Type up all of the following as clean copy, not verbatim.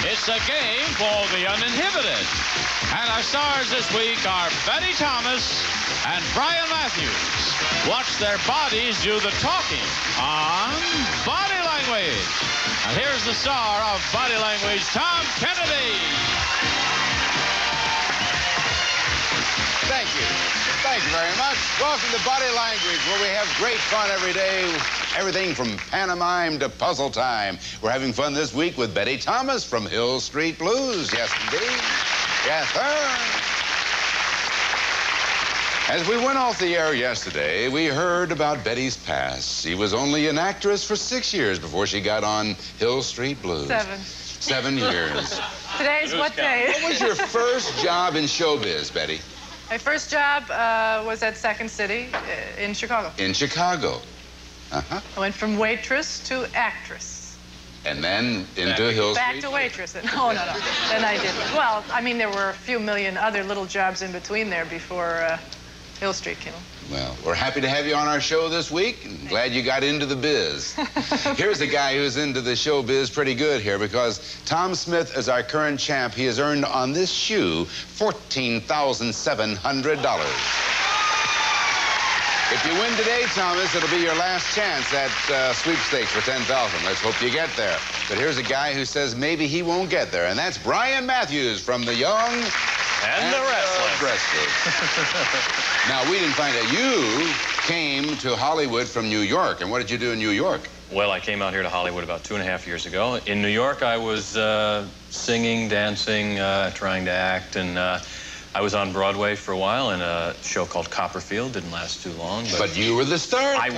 It's a game for the uninhibited. And our stars this week are Betty Thomas and Brian Matthews. Watch their bodies do the talking on Body Language. And here's the star of Body Language, Tom Kennedy. Thank you. Thank you very much. Welcome to Body Language, where we have great fun every day. Everything from pantomime to puzzle time. We're having fun this week with Betty Thomas from Hill Street Blues. Yes, indeed. Yes, sir. As we went off the air yesterday, we heard about Betty's past. She was only an actress for 6 years before she got on Hill Street Blues. 7 years. Today's what day? What was your first job in showbiz, Betty? My first job was at Second City in Chicago. In Chicago. Uh-huh. I went from waitress to actress. And then into Hill Street? Back to waitress. No. Then I didn't. Well, I mean, there were a few million other little jobs in between there before Hill Street came. Well, we're happy to have you on our show this week. And glad you got into the biz. Here's a guy who's into the show biz pretty good here, because Tom Smith is our current champ. He has earned on this shoe $14,700. If you win today, Thomas, it'll be your last chance at sweepstakes for $10,000. Let's hope you get there. But here's a guy who says maybe he won't get there, and that's Brian Matthews from the Young and the Restless. Now, we didn't find out. You came to Hollywood from New York, and what did you do in New York? Well, I came out here to Hollywood about 2.5 years ago. In New York, I was singing, dancing, trying to act, and I was on Broadway for a while in a show called Copperfield. Didn't last too long. But you were the star. I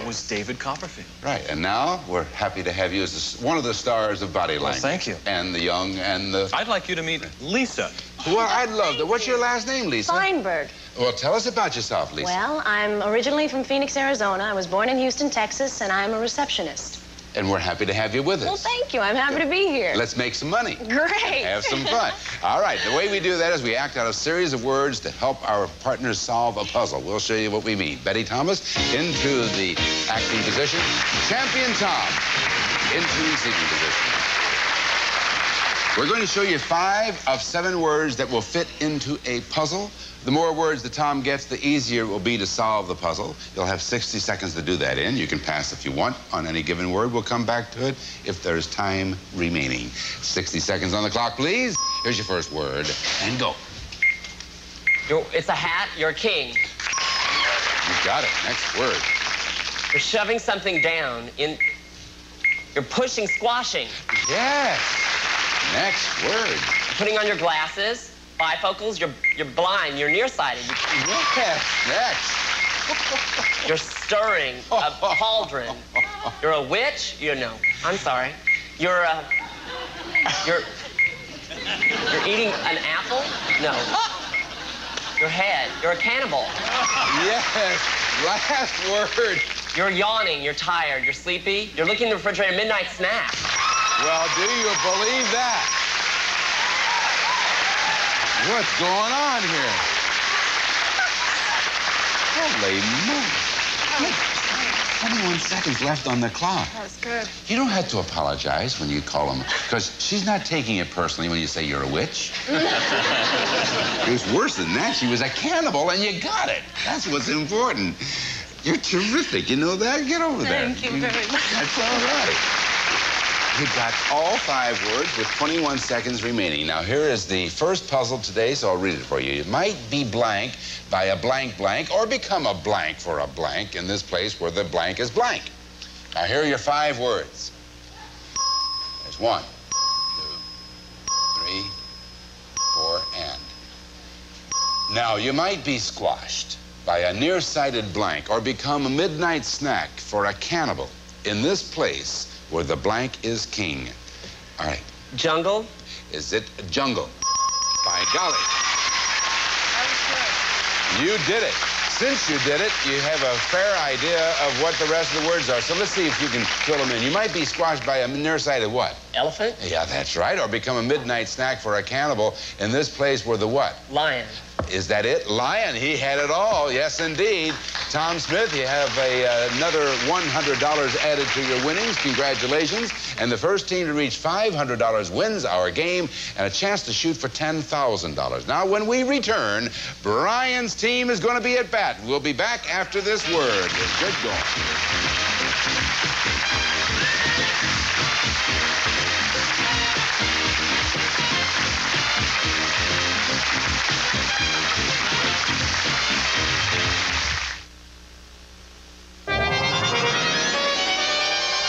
was David Copperfield. Right, and now we're happy to have you as one of the stars of Body Language. Well, thank you. And the Young and the... I'd like you to meet Lisa. Well, I'd love that. What's your last name, Lisa? Feinberg. Well, tell us about yourself, Lisa. Well, I'm originally from Phoenix, Arizona. I was born in Houston, Texas, and I'm a receptionist. And we're happy to have you with us. Well, thank you. I'm happy to be here. Let's make some money. Great. Have some fun. All right, the way we do that is we act out a series of words to help our partners solve a puzzle. We'll show you what we mean. Betty Thomas into the acting position. Champion Tom into singing position. We're going to show you 5 of 7 words that will fit into a puzzle. The more words that Tom gets, the easier it will be to solve the puzzle. You'll have 60 seconds to do that in. You can pass if you want on any given word. We'll come back to it if there's time remaining. 60 seconds on the clock, please. Here's your first word, and go. It's a hat. You're a king. You got it. Next word. You're shoving something down in... You're pushing, squashing. Yes. Next word. You're putting on your glasses. Bifocals. You're blind. You're nearsighted. Yes. Next. You're stirring a cauldron. You're a witch. No. I'm sorry. You're eating an apple. No. Your head. You're a cannibal. Yes. Last word. You're yawning. You're tired. You're sleepy. You're looking in the refrigerator. Midnight snack. Well, do you believe that? What's going on here? Holy moly. 21 seconds left on the clock. That's good. You don't have to apologize when you call him, because she's not taking it personally when you say you're a witch. It was worse than that. She was a cannibal, and you got it. That's what's important. You're terrific. You know that? Get over there. Thank you very much. That's all right. You got all 5 words with 21 seconds remaining. Now, here is the first puzzle today, so I'll read it for you. It might be blank by a blank blank, or become a blank for a blank in this place where the blank is blank. Now, here are your 5 words. There's 1, 2, 3, 4, and. Now, you might be squashed by a nearsighted blank, or become a midnight snack for a cannibal in this place where the blank is king. All right. Jungle. Is it jungle? By golly. You did it. Since you did it, you have a fair idea of what the rest of the words are. So let's see if you can fill them in. You might be squashed by a nearsighted what? Elephant. Yeah, that's right. Or become a midnight snack for a cannibal in this place where the what? Lion. Is that it? Lion, he had it all. Yes, indeed. Tom Smith, you have another $100 added to your winnings. Congratulations. And the first team to reach $500 wins our game and a chance to shoot for $10,000. Now, when we return, Brian's team is going to be at bat. We'll be back after this word. Good going.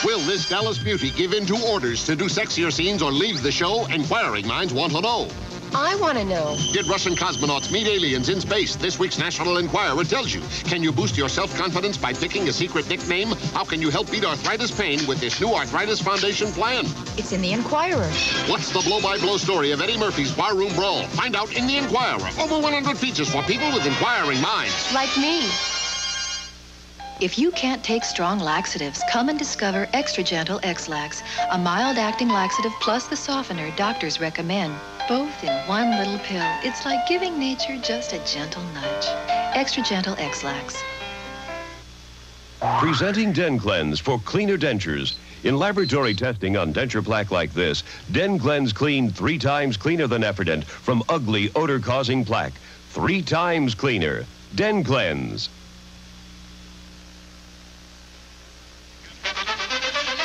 Will this Dallas beauty give in to orders to do sexier scenes or leave the show? Inquiring minds want to know. I want to know. Did Russian cosmonauts meet aliens in space? This week's National Enquirer tells you. Can you boost your self-confidence by picking a secret nickname? How can you help beat arthritis pain with this new Arthritis Foundation plan? It's in the Enquirer. What's the blow-by-blow story of Eddie Murphy's barroom brawl? Find out in the Enquirer. Over 100 features for people with inquiring minds. Like me. If you can't take strong laxatives, come and discover Extra Gentle X-Lax, a mild-acting laxative plus the softener doctors recommend. Both in one little pill. It's like giving nature just a gentle nudge. Extra Gentle X-Lax. Presenting DenCleanse for cleaner dentures. In laboratory testing on denture plaque like this, DenCleanse cleaned 3 times cleaner than Efferdent from ugly, odor-causing plaque. 3 times cleaner. DenCleanse.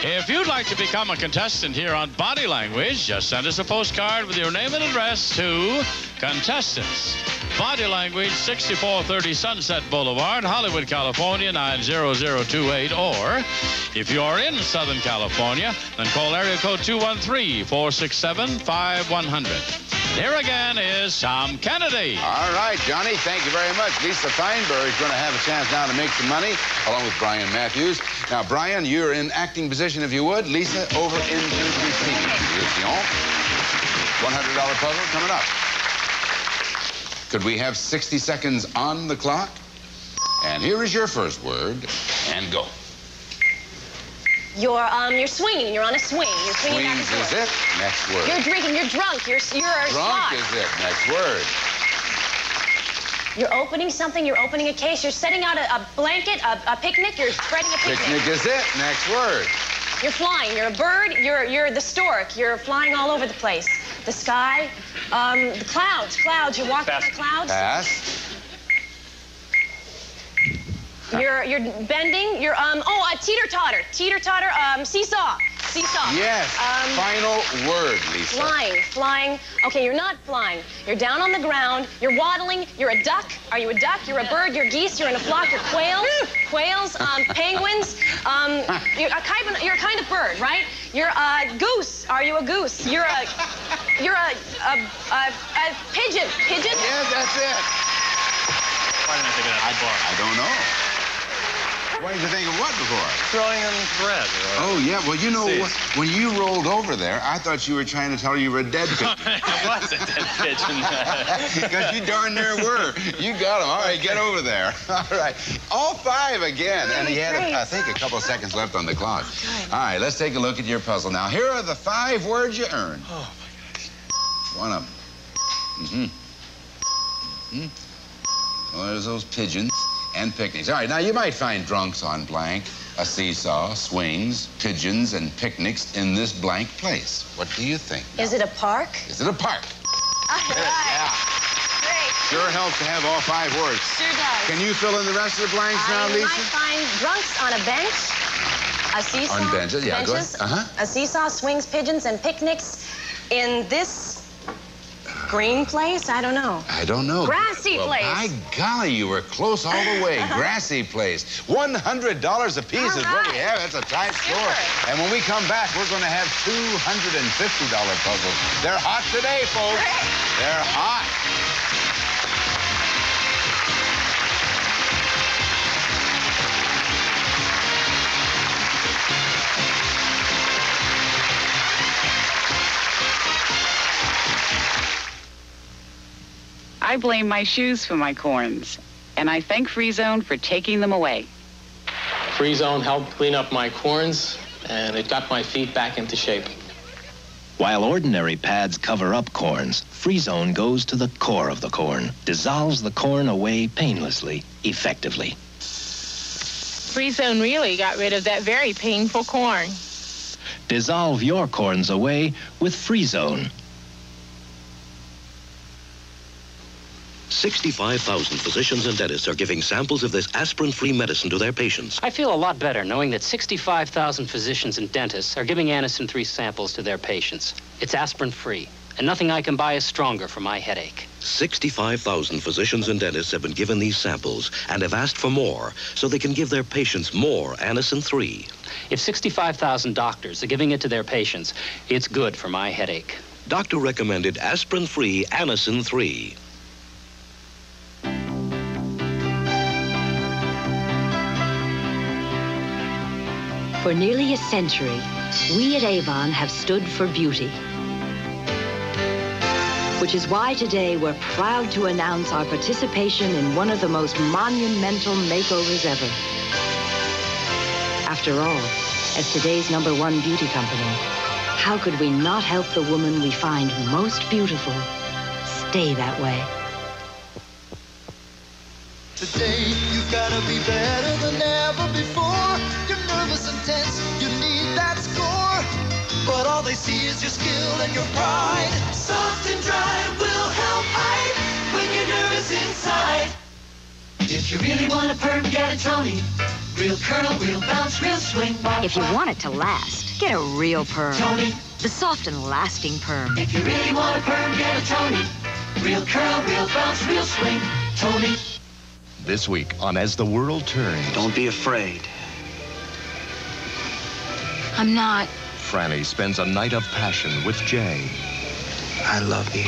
If you'd like to become a contestant here on Body Language, just send us a postcard with your name and address to Contestants, Body Language, 6430 Sunset Boulevard, Hollywood, California, 90028. Or, if you are in Southern California, then call area code 213-467-5100. Here again is Tom Kennedy. All right, Johnny, thank you very much. Lisa Feinberg is going to have a chance now to make some money, along with Brian Matthews. Now, Brian, you're in acting position, if you would. Lisa, over into receiving position. $100 puzzle coming up. Could we have 60 seconds on the clock? And here is your first word, and go. You're swinging. You're on a swing. You're swinging back and Swings forth. is it. Next word. You're drinking. You're drunk. You're Drunk squat. is it. Next word. You're opening something. You're opening a case. You're setting out a blanket, a picnic. You're spreading a picnic. Picnic is it. Next word. You're flying. You're a bird. You're the stork. You're flying all over the place. The sky. The clouds. Clouds. You're walking on the clouds. Pass. You're bending. You're a teeter-totter. Teeter-totter. Seesaw. Seesaw. Yes. Final word, Lisa. Flying. Okay, you're not flying. You're down on the ground. You're waddling. You're a duck. Are you a duck? You're a bird. You're geese. You're in a flock. You're quails. Penguins. You're a kind of bird, right? You're a goose. Are you a goose? You're a pigeon. Pigeon? Yes, that's it. Why didn't I think of that before? I don't know. Why did you think of what before? Throwing them thread. Oh, yeah. Well, you know, when you rolled over there, I thought you were trying to tell you were a dead pigeon. It was a dead pigeon. Because you darn near were. You got him. All right, get over there. All right. All 5 again. And he had, I think, a couple of seconds left on the clock. All right, let's take a look at your puzzle. Now, here are the 5 words you earned. Oh, my gosh. One of them. Well, there's those pigeons and picnics. All right, now you might find drunks on blank, a seesaw, swings, pigeons, and picnics in this blank place. What do you think? Is it a park? Is it a park? All right. Yeah. Great. Sure helps to have all 5 words. Sure does. Can you fill in the rest of the blanks now, Lisa? I might find drunks on a bench, a seesaw. On benches, yeah, go ahead. A seesaw, swings, pigeons, and picnics in this green place? I don't know. I don't know. Grassy place. By golly, you were close all the way. Grassy place. $100 a piece is what we have. That's a tight score. And when we come back, we're going to have $250 puzzles. They're hot today, folks. They're hot. I blame my shoes for my corns, and I thank Free-Zone for taking them away. Free-Zone helped clean up my corns, and it got my feet back into shape. While ordinary pads cover up corns, Free-Zone goes to the core of the corn, dissolves the corn away painlessly, effectively. Free-Zone really got rid of that very painful corn. Dissolve your corns away with Free-Zone. 65,000 physicians and dentists are giving samples of this aspirin-free medicine to their patients. I feel a lot better knowing that 65,000 physicians and dentists are giving Anacin 3 samples to their patients. It's aspirin-free, and nothing I can buy is stronger for my headache. 65,000 physicians and dentists have been given these samples and have asked for more so they can give their patients more Anacin 3. If 65,000 doctors are giving it to their patients, it's good for my headache. Doctor-recommended aspirin-free Anacin 3. For nearly a century, we at Avon have stood for beauty. Which is why today we're proud to announce our participation in one of the most monumental makeovers ever. After all, as today's #1 beauty company, how could we not help the woman we find most beautiful stay that way? Today, you've got to be better than ever before. You're nervous and tense, you need that score. But all they see is your skill and your pride. Soft and dry will help hide when you're nervous inside. If you really want a perm, get a Tony. Real curl, real bounce, real swing. If you want it to last, get a real perm. Tony. The soft and lasting perm. If you really want a perm, get a Tony. Real curl, real bounce, real swing. Tony. This week on As the World Turns. Don't be afraid. I'm not. Franny spends a night of passion with Jay. I love you.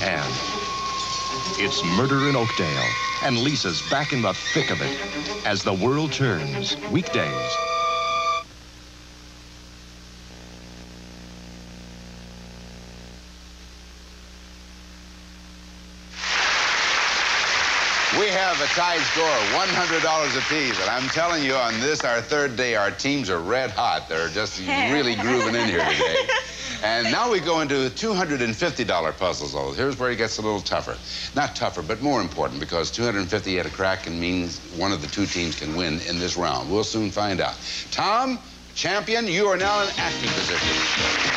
And it's Murder in Oakdale. And Lisa's back in the thick of it. As the World Turns. Weekdays. We have a tied score, $100 apiece. And I'm telling you, on this, our third day, our teams are red hot. They're just really grooving in here today. And now we go into $250 puzzles, though. Here's where it gets a little tougher. Not tougher, but more important, because 250 at a crack can mean one of the two teams can win in this round. We'll soon find out. Tom, champion, you are now in acting position.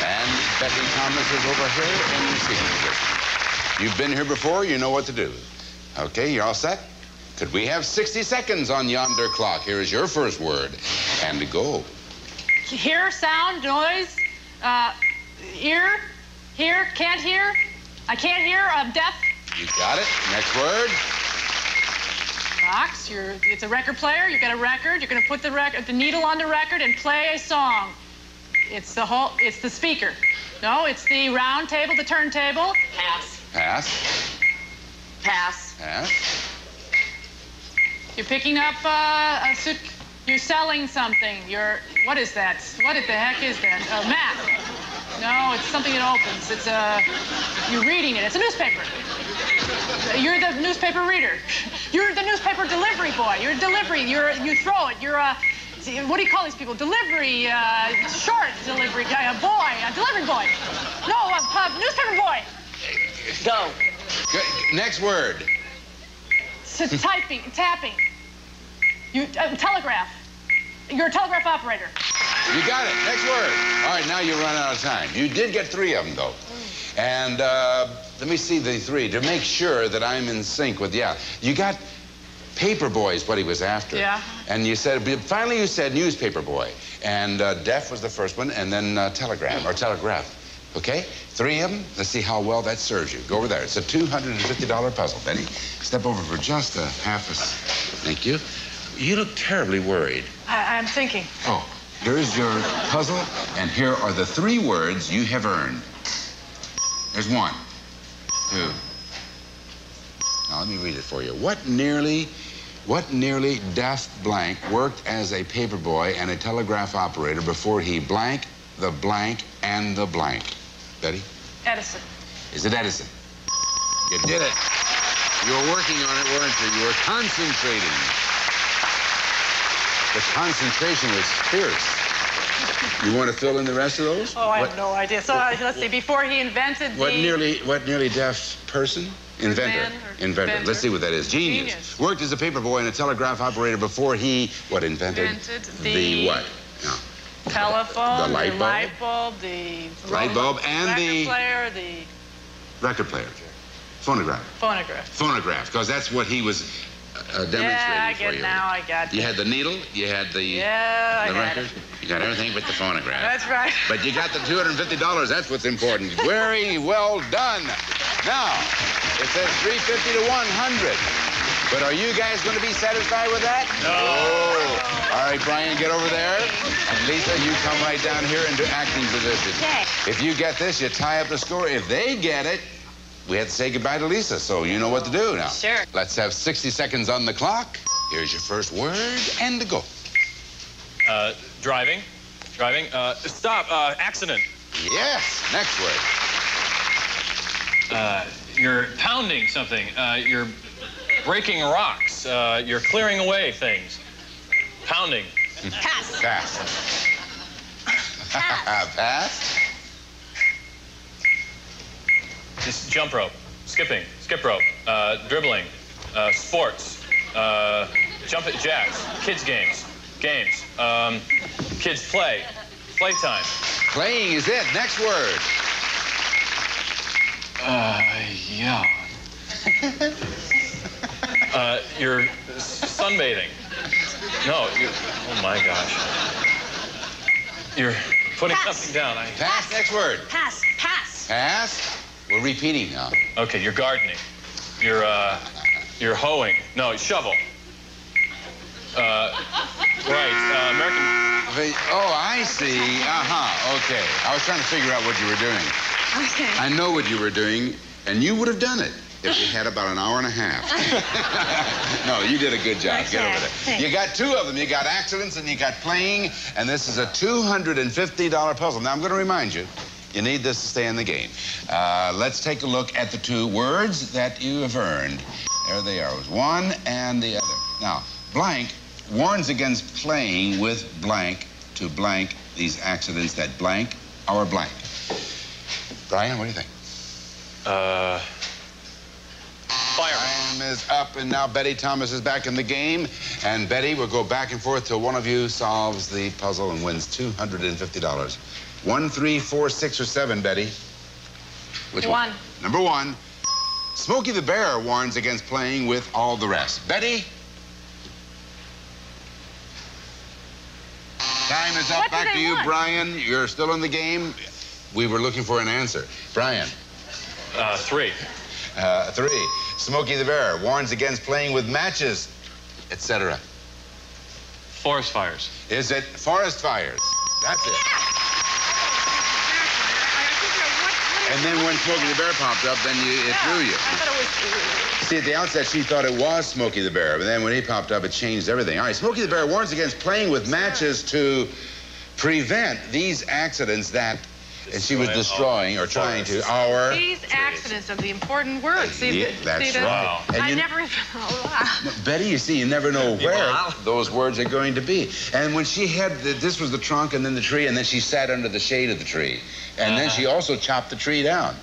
And Betty Thomas is over here in receiving position. You've been here before, you know what to do. Okay, you're all set? Could we have 60 seconds on yonder clock? Here is your first word. And to go. Hear, sound, noise, ear, hear, can't hear. I can't hear, I'm deaf. You got it. Next word. Box, it's a record player, you've got a record, you're gonna put the needle on the record and play a song. It's the speaker. No, it's the round table, the turntable. Pass. Pass. Pass. Pass. You're picking up a suit. You're selling something. What is that? What the heck is that? A map. No, it's something that opens. You're reading it. It's a newspaper. You're the newspaper reader. You're the newspaper delivery boy. You're delivery. You throw it. You're what do you call these people? Delivery, short delivery guy, a boy, a delivery boy. No, a newspaper boy. Go. Good. Next word. Typing, tapping. Telegraph. You're a telegraph operator. You got it. Next word. All right, now you run out of time. You did get 3 of them, though. And let me see the 3 to make sure that I'm in sync with, you got paper boy is what he was after. Yeah. And you said, finally you said newspaper boy. And deaf was the first one, and then telegram or telegraph. Okay? 3 of them. Let's see how well that serves you. Go over there. It's a $250 puzzle. Betty, step over for just a half a... Thank you. You look terribly worried. I'm thinking. Oh, here's your puzzle, and here are the 3 words you have earned. There's 1, 2. Now, let me read it for you. What nearly deaf blank worked as a paper boy and a telegraph operator before he blank, the blank, and the blank? Betty? Edison. Is it Edison? You did it. You were working on it, weren't you? You were concentrating. The concentration was fierce. You want to fill in the rest of those? Oh, I have no idea. So let's see. Before he invented What nearly deaf person? Inventor. Inventor. Let's see what that is. Genius. Worked as a paper boy and a telegraph operator before he invented the what? No. Telephone. The light bulb. The light bulb and record player. The record player. Phonograph. Phonograph, because that's what he was demonstrating I for get you. Now I got You had the needle, you had the record. You got everything but the phonograph. That's right. But you got the $250. That's what's important. Very well done. Now, it says 350 to 100. But are you guys going to be satisfied with that? No. All right, Brian, get over there. And Lisa, you come right down here into acting position. Okay. If you get this, you tie up the score. If they get it, we have to say goodbye to Lisa, so you know what to do now. Sure. Let's have 60 seconds on the clock. Here's your first word, and to go. Driving. Stop. Accident. Yes. Next word. You're pounding something. You're breaking rocks. You're clearing away things. Pounding. Pass. Pass. Pass. Just jump rope. Skipping. Skip rope. Dribbling. Sports. Jump at jacks. Kids games. Kids play. Playtime. Playing is it. Next word. Yeah. You're sunbathing. No, oh my gosh. You're putting something down. Pass. Next word. Pass. Pass. We're repeating now. Okay, you're gardening. You're hoeing. No, shovel. Right, American... Oh, I see. Okay. I was trying to figure out what you were doing. Okay. I know what you were doing, and you would have done it if we had about an hour and a half. No, you did a good job. Okay. Get over there. Thanks. You got two of them. You got accidents and you got playing, and this is a $250 puzzle. Now, I'm going to remind you, you need this to stay in the game. Let's take a look at the two words that you have earned. There they are. It was one and the other. Now, blank warns against playing with blank to blank these accidents that blank our blank. Brian, what do you think? Fire. Time is up, and now Betty Thomas is back in the game. And Betty will go back and forth till one of you solves the puzzle and wins $250. 1, 3, 4, 6, or 7, Betty? Which one? Number 1. Smokey the Bear warns against playing with all the rest. Betty? Time is up. Back to you, Brian. You're still in the game. We were looking for an answer. Brian? 3. 3. Smokey the Bear warns against playing with matches, etc. Forest fires. Is it forest fires? That's it. And then when Smokey the Bear popped up, then it threw you. I thought it was... See, at the outset, she thought it was Smokey the Bear, but then when he popped up, it changed everything. All right, Smokey the Bear warns against playing with matches to prevent these accidents that she was destroying or trying to our... These accidents are the important words. See, that's right. And I never... Betty, you see, you never know where those words are going to be. And when she had, this was the trunk and then the tree, and then she sat under the shade of the tree. And then she also chopped the tree down.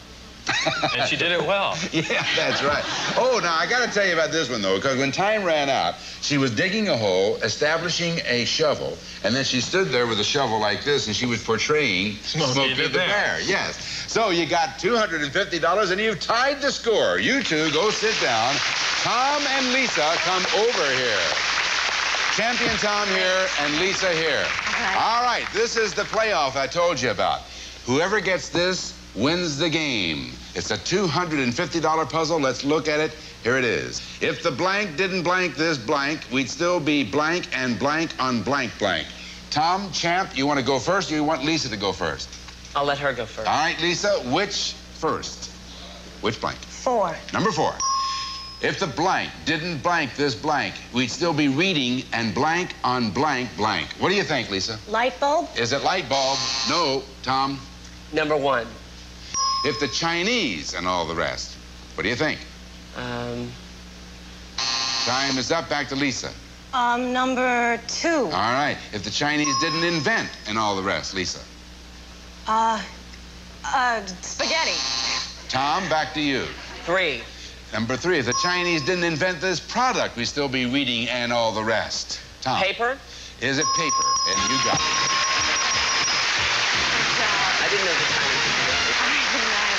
And she did it well. Yeah, that's right. Oh, now, I got to tell you about this one, though, because when time ran out, she was digging a hole, establishing a shovel, and then she stood there with a shovel like this, and she was portraying Smokey the Bear. Yes. So you got $250, and you've tied the score. You two go sit down. Tom and Lisa come over here. Champion Tom here and Lisa here. Okay. All right, this is the playoff I told you about. Whoever gets this wins the game. It's a $250 puzzle. Let's look at it. Here it is. If the blank didn't blank this blank, we'd still be blank and blank on blank blank. Tom, champ, you want to go first or you want Lisa to go first? I'll let her go first. All right, Lisa, which first? Which blank? 4. Number 4. If the blank didn't blank this blank, we'd still be reading and blank on blank blank. What do you think, Lisa? Light bulb? Is it light bulb? No. Tom? Number 1. If the Chinese and all the rest, what do you think? Um... Time is up. Back to Lisa. Number 2. All right. If the Chinese didn't invent and all the rest, Lisa. Spaghetti. Tom, back to you. 3. Number 3. If the Chinese didn't invent this product, we'd still be reading and all the rest. Tom. Paper? Is it paper? And you got it. I didn't know the Chinese did that.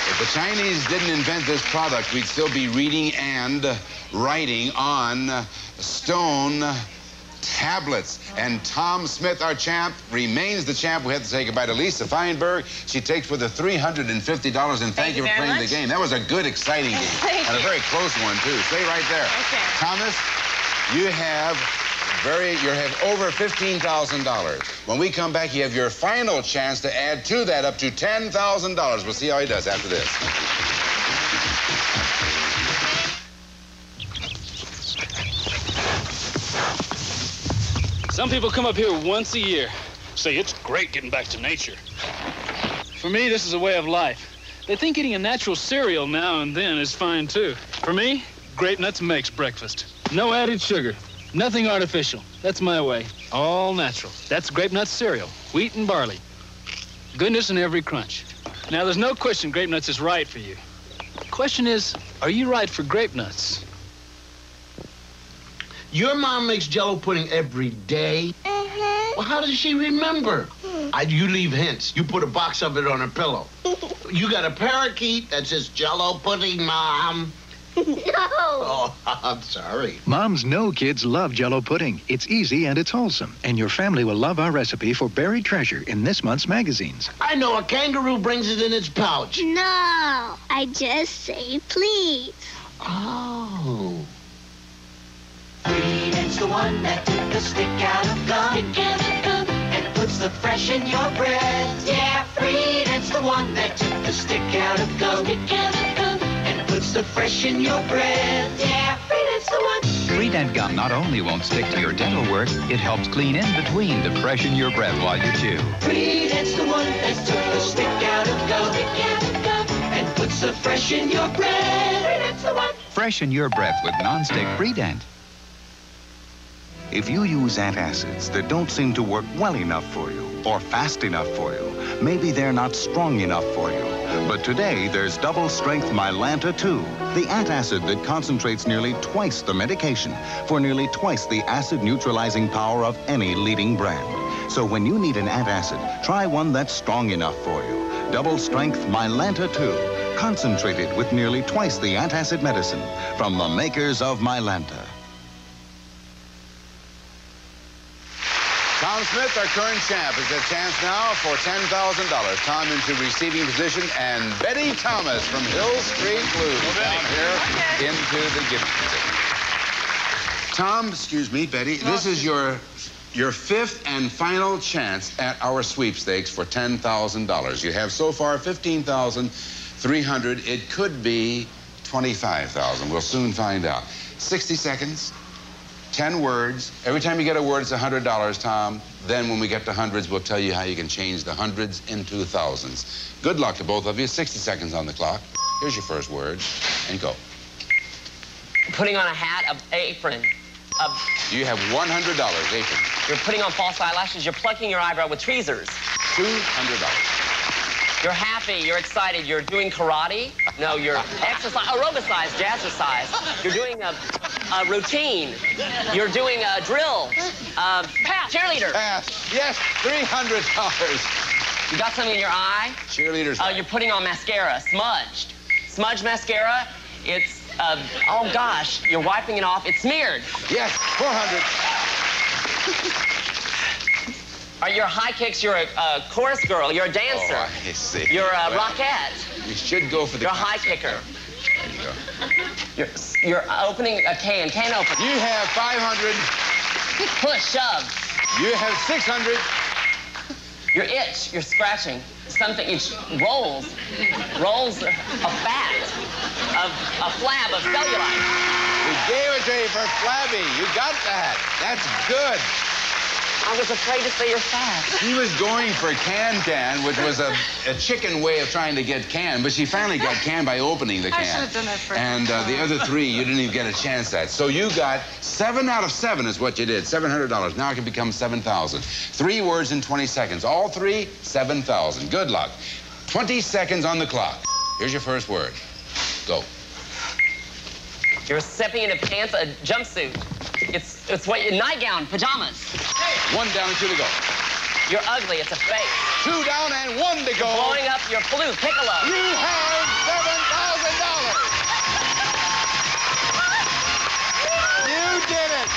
If the Chinese didn't invent this product, we'd still be reading and writing on stone tablets. And Tom Smith, our champ, remains the champ. We have to say goodbye to Lisa Feinberg. She takes with her $350, and thank you for playing the game. That was a good, exciting game. And a very close one, too. Stay right there. Okay. Thomas, you have over $15,000. When we come back, you have your final chance to add to that up to $10,000. We'll see how he does after this. Some people come up here once a year, say it's great getting back to nature. For me, this is a way of life. They think eating a natural cereal now and then is fine, too. For me, Grape Nuts makes breakfast. No added sugar, nothing artificial. That's my way. All natural. That's Grape Nuts cereal, wheat and barley. Goodness in every crunch. Now, there's no question Grape Nuts is right for you. The question is, are you right for Grape Nuts? Your mom makes Jell-O pudding every day? Well, how does she remember? You leave hints. You put a box of it on her pillow. You got a parakeet that says Jell-O pudding, Mom. No. Oh, I'm sorry. Moms know kids love Jell-O pudding. It's easy and it's wholesome. And your family will love our recipe for buried treasure in this month's magazines. I know a kangaroo brings it in its pouch. No, I just say please. Oh. It's the one that took the stick out of gum. And puts the fresh in your bread. Yeah, Freedom's the one that took the stick out of gum. And puts the fresh in your bread. Yeah, Freedom's the one. Freedent gum not only won't stick to your dental work, it helps clean in between to freshen your breath while you chew. Freedom's the one that took the stick out of gum. And puts the fresh in your bread. Freedom's the one. Freshen your breath with non-stick Freedent. If you use antacids that don't seem to work well enough for you or fast enough for you, maybe they're not strong enough for you. But today, there's double-strength Mylanta 2, the antacid that concentrates nearly twice the medication for nearly twice the acid-neutralizing power of any leading brand. So when you need an antacid, try one that's strong enough for you. Double-strength Mylanta 2, concentrated with nearly twice the antacid medicine from the makers of Mylanta. Tom Smith, our current champ, is a chance now for $10,000. Tom into receiving position, and Betty Thomas from Hill Street Blues down here into the giving position. Tom, excuse me, Betty, this is your fifth and final chance at our sweepstakes for $10,000. You have so far $15,300. It could be $25,000. We'll soon find out. 60 seconds. 10 words. Every time you get a word, it's $100, Tom. Then when we get to hundreds, we'll tell you how you can change the hundreds into thousands. Good luck to both of you. 60 seconds on the clock. Here's your first word, and go. Putting on a hat, an apron. You have $100, apron. You're putting on false eyelashes. You're plucking your eyebrow with tweezers. $200. You're happy, you're excited, you're doing karate. No, you're exercise, aerobicized, jazzercise. You're doing a routine. You're doing a drill. Pass, cheerleader. Pass. Yes, $300. You got something in your eye? Cheerleaders. You're putting on mascara, smudged. Smudged mascara, it's, oh gosh, you're wiping it off, it's smeared. Yes, $400. You're high kicks, you're a chorus girl, you're a dancer. Oh, I see. You're a rockette. You should go for the You're a high kicker. There you go. You're opening a can opener. You have $500. Push, shove. You have $600. You're itch, you're scratching. Something, it rolls a fat, a flab of cellulite. We gave it to you for flabby. You got that. That's good. I was afraid to say you're fat. She was going for can-can, which was a chicken way of trying to get can, but she finally got can by opening the can. I should have done that first. And the other 3, you didn't even get a chance at. So you got 7 out of 7 is what you did. $700. Now it can become 7,000. 3 words in 20 seconds. All 3, 7,000. Good luck. 20 seconds on the clock. Here's your first word. Go. You're stepping into pants, a jumpsuit. It's what, a nightgown, pajamas. 1 down and 2 to go. You're ugly, it's a face. 2 down and 1 to go. Blowing up your flute, piccolo. You have $7,000. You did it.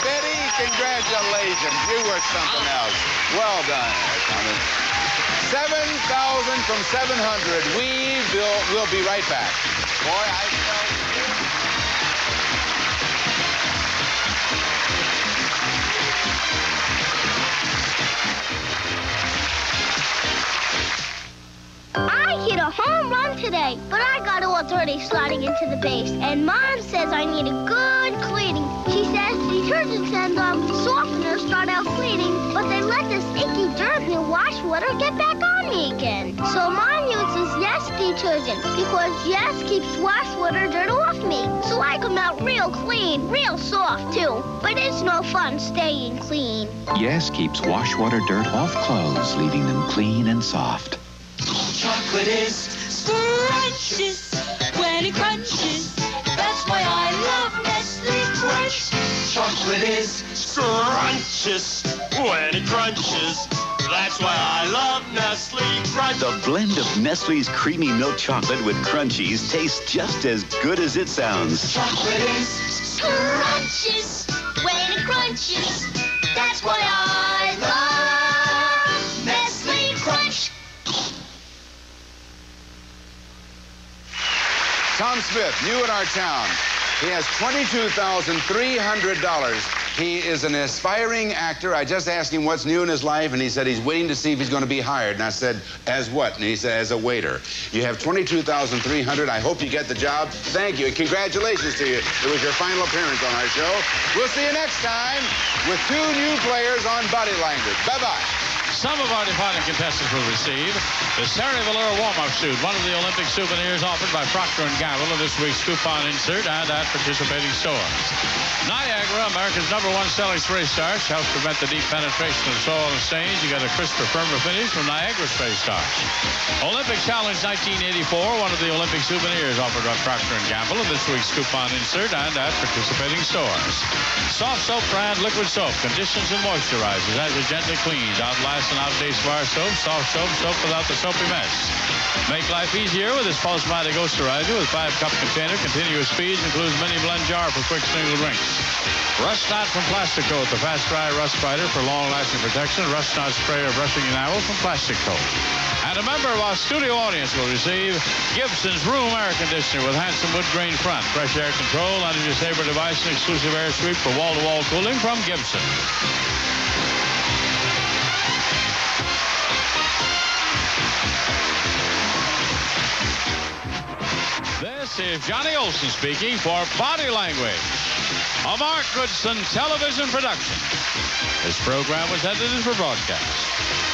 Betty, congratulations. You were something else. Well done, Thomas. 7,000 from 700. We'll be right back. Boy, I felt... I hit a home run today, but I got all dirty sliding into the base. And Mom says I need a good cleaning. She says detergents and softeners start out cleaning, but they let this icky dirt in the wash water get back on me again. So Mom uses Yes detergent because Yes keeps wash water dirt off me. So I come out real clean, real soft too. But it's no fun staying clean. Yes keeps wash water dirt off clothes, leaving them clean and soft. Chocolate is scrumptious when it crunches. That's why I love Nestle Crunch. Chocolate is scrumptious when it crunches. That's why I love Nestle Crunch. The blend of Nestle's creamy milk chocolate with Crunchies tastes just as good as it sounds. Chocolate is scrumptious when it crunches. That's why I love Nestle Crunch. Tom Smith, new in our town. He has $22,300. He is an aspiring actor. I just asked him what's new in his life, and he said he's waiting to see if he's going to be hired. And I said, as what? And he said, as a waiter. You have $22,300. I hope you get the job. Thank you, and congratulations to you. It was your final appearance on our show. We'll see you next time with 2 new players on Body Language. Bye-bye. Some of our departing contestants will receive the Sarah Valera warm-up suit, one of the Olympic souvenirs offered by Procter & Gamble in this week's coupon insert and at participating stores. Niagara, America's #1 selling spray starch, helps prevent the deep penetration of soil and stains. You get a crisper, firmer finish from Niagara spray starch. Olympic Challenge 1984, one of the Olympic souvenirs offered by Procter & Gamble in this week's coupon insert and at participating stores. Soft soap brand liquid soap conditions and moisturizes as it gently cleans, outlasts and outdates bar soap, soft soap, soap without the soapy mess. Make life easier with this Pulsematic Osterrizer with 5-cup container, continuous speeds, includes mini blend jar for quick single drinks. Rust Knot from Plastic Coat, the fast dry rust fighter for long-lasting protection. Rust Knot sprayer brushing enamel from Plastic Coat. And a member of our studio audience will receive Gibson's Room Air Conditioner with handsome wood grain front, fresh air control, Energy Saver device, and exclusive air sweep for wall-to-wall cooling from Gibson. This is Johnny Olson speaking for Body Language, a Mark Goodson television production. This program was edited for broadcast.